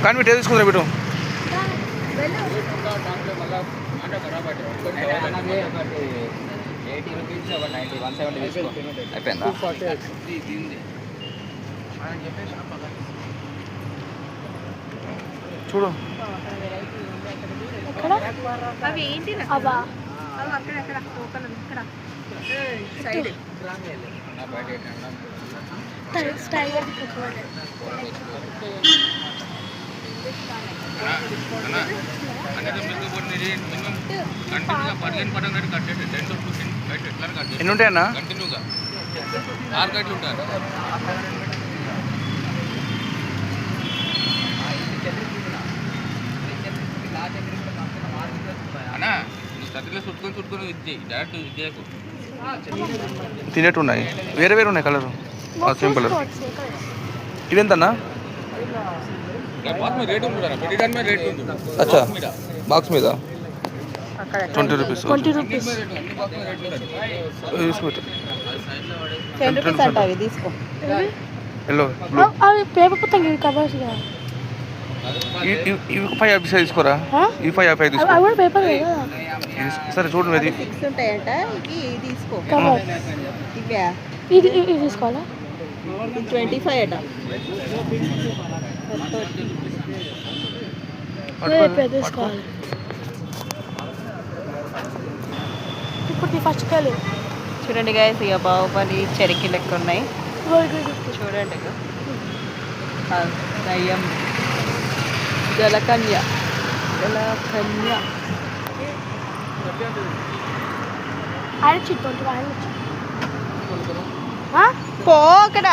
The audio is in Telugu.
కానీ మీరు తీసుకుంటారా బిడ్డు అయిపోయిందా చూడు అవి ఏంటి అక్కడ సైడ్ స్టైల్ ఎన్ని ఉంటాయన్నా కంటిన్యూగా 6 గంటలు ఉంటారు అన్నా నువ్వు సర్టిలో చుట్టుకొని ఇచ్చేయి డైరెక్ట్ ఇచ్చేయకు తినేట్టు ఉన్నాయి వేరే వేరే ఉన్నాయి కలరు సేమ్ కలర్ ఇవెంతన్నా రేట్ ఉంటుంది రేట్ ఉంటుంది అచ్చా బాక్స్ మీద 20 రూపీస్ 20 రూపీస్ 10 రూపీస్ అంట అవి తీసుకో ఎల్లో అవి పేపర్ పుస్తకం కవర్స్ ఇవి 5 రూపీస్ తీసుకోరా ఇవి 5 తీసుకో అవి కూడా పేపర్ కదా సరే చూడండి అది 6 ఉంటాయంట ఇవి తీసుకో కవర్ ఇవే ఇది తీసుకోవాలా 25 అట రేపు తీసుకోవాలి ఇప్పుడు ఫస్ట్ కాలి చూడండి గైస్ ఇక బాహుబలి చెరికి లెక్క ఉన్నాయి చూడండి ఇక దయ్యం జలకన్య ఆయన చిట్టు ఆయన పో అక్కడ